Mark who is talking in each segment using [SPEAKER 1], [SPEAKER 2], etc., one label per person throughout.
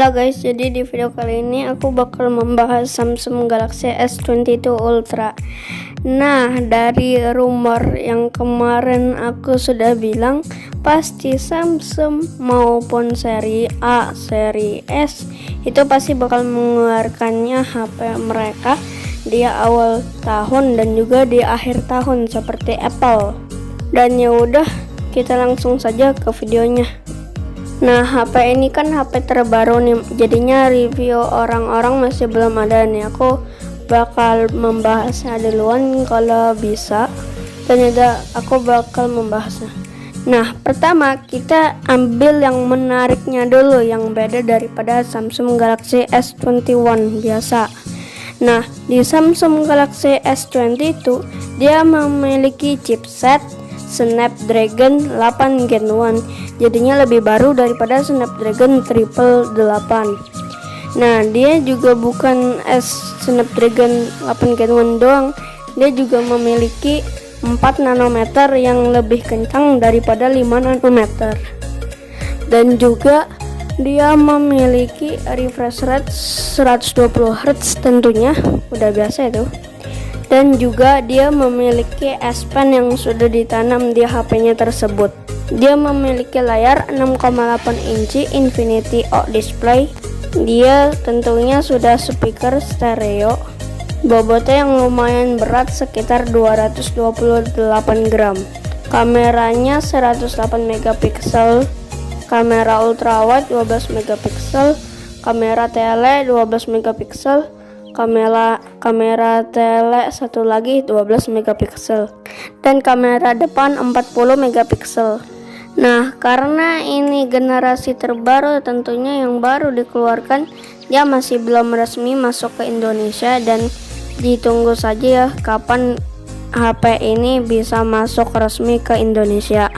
[SPEAKER 1] Halo guys, jadi di video kali ini aku bakal membahas Samsung Galaxy S22 Ultra. Nah, dari rumor yang kemarin aku sudah bilang, pasti Samsung maupun seri A, seri S itu pasti bakal mengeluarkannya HP mereka di awal tahun dan juga di akhir tahun seperti Apple. Dan ya udah, kita langsung saja ke videonya. Nah, HP ini kan HP terbaru nih, jadinya review orang-orang masih belum ada nih. Aku bakal membahasnya duluan kalau bisa, dan aku bakal membahasnya. Nah, pertama kita ambil yang menariknya dulu, yang beda daripada Samsung Galaxy S21 biasa. Nah, di Samsung Galaxy S22 dia memiliki chipset Snapdragon 8 Gen 1, jadinya lebih baru daripada Snapdragon 888. Nah, dia juga bukan Snapdragon 8 Gen 1 doang, dia juga memiliki 4 nanometer yang lebih kencang daripada 5 nanometer. Dan juga dia memiliki refresh rate 120 Hz tentunya, udah biasa itu. Dan juga dia memiliki S Pen yang sudah ditanam di HP-nya tersebut. Dia memiliki layar 6,8 inci Infinity O display. Dia tentunya sudah speaker stereo. Bobotnya yang lumayan berat, sekitar 228 gram. Kameranya 108 megapiksel. Kamera ultrawide 12 megapiksel. Kamera tele 12 megapiksel. Kamera tele satu lagi 12 megapiksel, dan kamera depan 40 megapiksel. Nah, karena ini generasi terbaru, tentunya yang baru dikeluarkan, dia masih belum resmi masuk ke Indonesia, dan ditunggu saja ya kapan HP ini bisa masuk resmi ke Indonesia.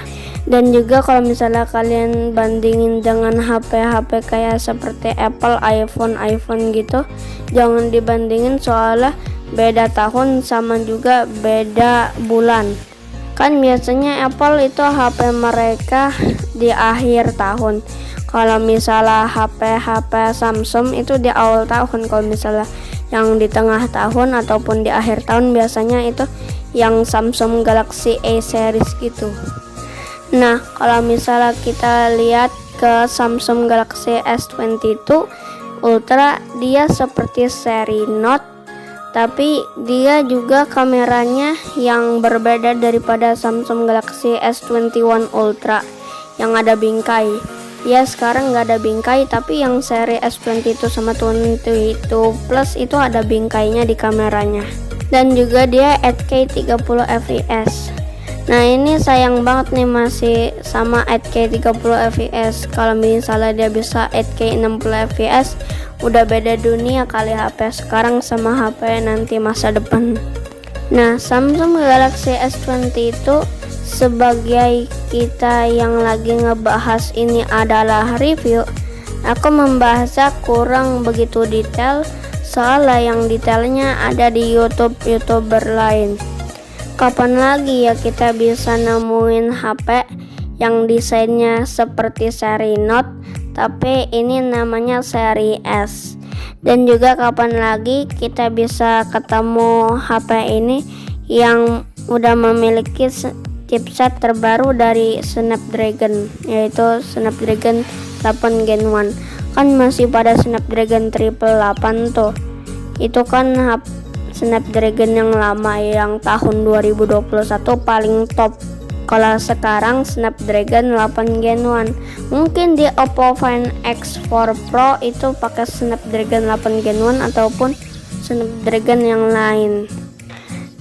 [SPEAKER 1] Dan juga kalau misalnya kalian bandingin dengan HP-HP kayak seperti Apple, iPhone gitu, jangan dibandingin, soalnya beda tahun sama juga beda bulan. Kan biasanya Apple itu HP mereka di akhir tahun. Kalau misalnya HP Samsung itu di awal tahun. Kalau misalnya yang di tengah tahun ataupun di akhir tahun, biasanya itu yang Samsung Galaxy A series gitu. Nah, kalau misalnya kita lihat ke Samsung Galaxy S22 Ultra, dia seperti seri Note, tapi dia juga kameranya yang berbeda daripada Samsung Galaxy S21 Ultra yang ada bingkai. Ya, sekarang nggak ada bingkai, tapi yang seri S22 sama 22 Plus itu ada bingkainya di kameranya. Dan juga dia 8K 30 fps. Nah, ini sayang banget nih masih sama 8K 30 fps. Kalau misalnya dia bisa 8K 60 fps, udah beda dunia kali HP sekarang sama HP nanti masa depan. Nah, Samsung Galaxy S22 itu, sebagai kita yang lagi ngebahas ini adalah review, aku membahasnya kurang begitu detail, soalnya yang detailnya ada di YouTuber lain. Kapan lagi ya kita bisa nemuin HP yang desainnya seperti seri Note, tapi ini namanya seri S. Dan juga kapan lagi kita bisa ketemu HP ini yang udah memiliki chipset terbaru dari Snapdragon, yaitu Snapdragon 8 Gen 1. Kan masih pada Snapdragon 888 tuh. Itu kan Snapdragon yang lama, yang tahun 2021 paling top. Kalau sekarang Snapdragon 8 Gen 1. Mungkin di Oppo Find X4 Pro itu pakai Snapdragon 8 Gen 1 ataupun Snapdragon yang lain.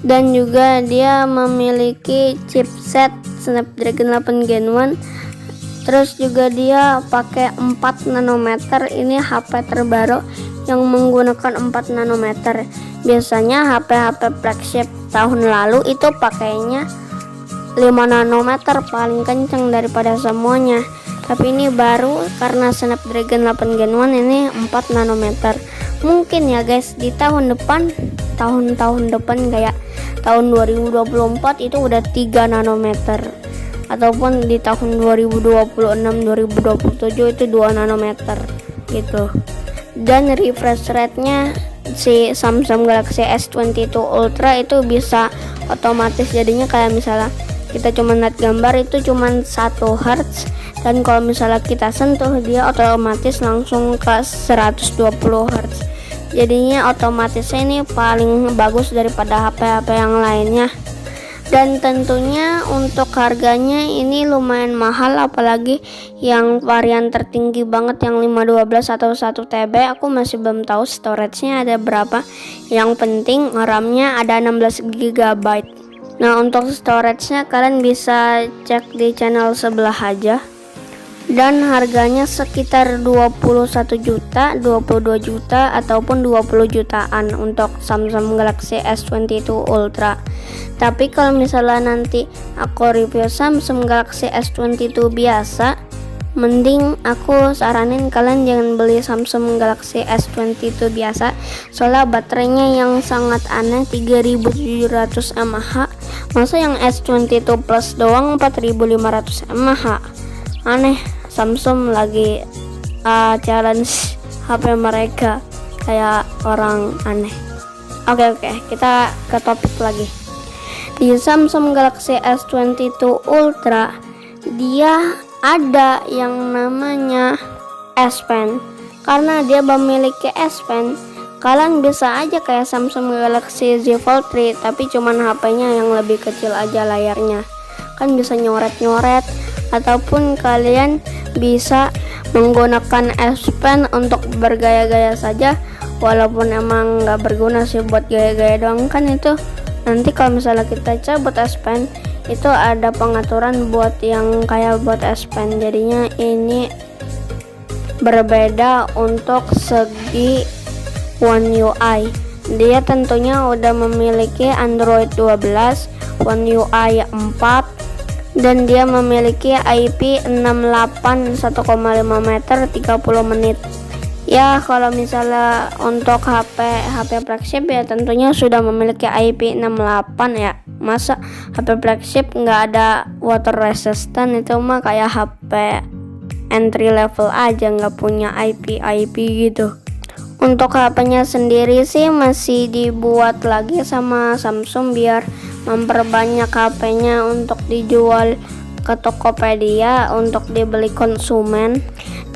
[SPEAKER 1] Dan juga dia memiliki chipset Snapdragon 8 Gen 1. Terus juga dia pakai 4 nanometer. Ini HP terbaru yang menggunakan 4 nanometer. Biasanya HP-HP flagship tahun lalu itu pakainya 5 nanometer, paling kenceng daripada semuanya. Tapi ini baru karena Snapdragon 8 Gen 1 ini 4 nanometer. Mungkin ya guys, di tahun depan, tahun-tahun depan kayak tahun 2024 itu udah 3 nanometer. Ataupun di tahun 2026-2027 itu 2 nanometer. gitu. Dan refresh rate-nya si Samsung Galaxy S22 Ultra itu bisa otomatis, jadinya kayak misalnya kita cuma lihat gambar itu cuma 1 Hz, dan kalau misalnya kita sentuh dia otomatis langsung ke 120 Hz. Jadinya otomatisnya ini paling bagus daripada HP-HP yang lainnya. Dan tentunya untuk harganya ini lumayan mahal, apalagi yang varian tertinggi banget yang 512 atau 1 TB. Aku masih belum tahu storage-nya ada berapa. Yang penting RAM-nya ada 16 GB. Nah, untuk storage-nya kalian bisa cek di channel sebelah aja. Dan harganya sekitar 21 juta, 22 juta ataupun 20 jutaan untuk Samsung Galaxy S22 Ultra. Tapi kalau misalnya nanti aku review Samsung Galaxy S22 biasa, mending aku saranin kalian jangan beli Samsung Galaxy S22 biasa, soalnya baterainya yang sangat aneh, 3700 mAh. Masa yang S22 Plus doang 4500 mAh? Aneh. Samsung lagi challenge HP mereka kayak orang aneh. Oke, kita ke topik lagi. Di Samsung Galaxy S22 Ultra dia ada yang namanya S Pen. Karena dia memiliki S Pen, kalian bisa aja kayak Samsung Galaxy Z Fold 3, tapi cuman HP-nya yang lebih kecil aja layarnya. Kan bisa nyoret-nyoret, ataupun kalian bisa menggunakan S Pen untuk bergaya-gaya saja, walaupun emang nggak berguna sih buat gaya-gaya doang. Kan itu nanti kalau misalnya kita cabut S Pen itu ada pengaturan buat yang kayak buat S Pen, jadinya ini berbeda. Untuk segi One UI, dia tentunya udah memiliki Android 12, One UI 4, dan dia memiliki IP68 1,5 meter 30 menit. Ya, kalau misalnya untuk HP flagship ya tentunya sudah memiliki IP68 ya. Masa HP flagship nggak ada water resistant, itu mah kayak HP entry level aja, nggak punya IP gitu. Untuk HP-nya sendiri sih masih dibuat lagi sama Samsung biar memperbanyak HP-nya untuk dijual ke Tokopedia untuk dibeli konsumen.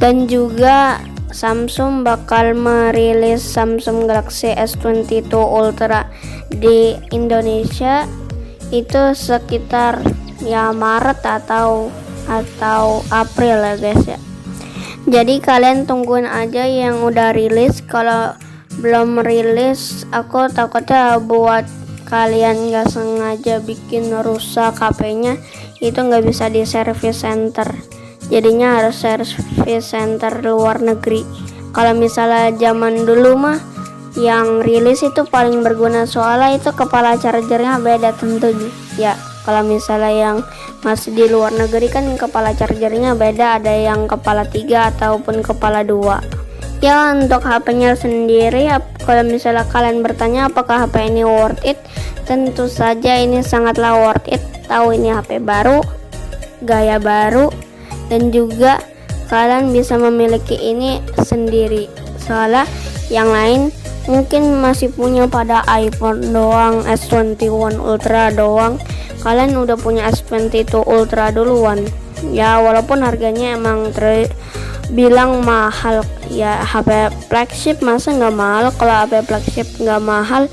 [SPEAKER 1] Dan juga Samsung bakal merilis Samsung Galaxy S22 Ultra di Indonesia itu sekitar ya Maret atau April ya guys ya. Jadi kalian tungguin aja yang udah rilis. Kalau belum rilis, aku takutnya buat kalian nggak sengaja bikin rusak HP-nya, itu nggak bisa di service center. Jadinya harus service center luar negeri. Kalau misalnya zaman dulu mah yang rilis itu paling berguna, soalnya itu kepala chargernya beda tentunya ya. Kalau misalnya yang masih di luar negeri kan kepala chargernya beda, ada yang kepala 3 ataupun kepala 2. Ya, untuk HP-nya sendiri, kalau misalnya kalian bertanya apakah HP ini worth it, tentu saja ini sangatlah worth it. Tahu ini HP baru, gaya baru, dan juga kalian bisa memiliki ini sendiri. Soalnya yang lain mungkin masih punya pada iPhone doang, S21 Ultra doang. Kalian udah punya S22 Ultra duluan. Ya, walaupun harganya emang terbilang mahal ya, HP flagship masa nggak mahal. Kalau HP flagship nggak mahal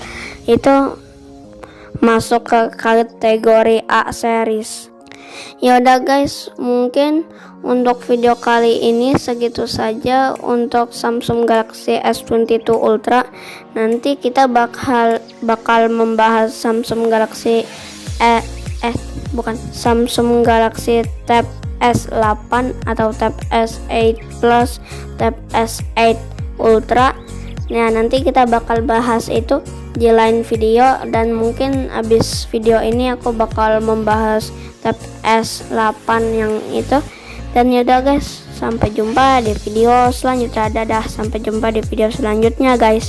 [SPEAKER 1] itu masuk ke kategori A series. Ya udah guys, mungkin untuk video kali ini segitu saja untuk Samsung Galaxy S22 Ultra. Nanti kita bakal membahas Samsung Galaxy Samsung Galaxy Tab S8 atau Tab S8 Plus, Tab S8 Ultra. Nah, nanti kita bakal bahas itu di lain video, dan mungkin abis video ini aku bakal membahas Tab S8 yang itu. Dan yaudah guys, sampai jumpa di video selanjutnya. Dadah, sampai jumpa di video selanjutnya guys.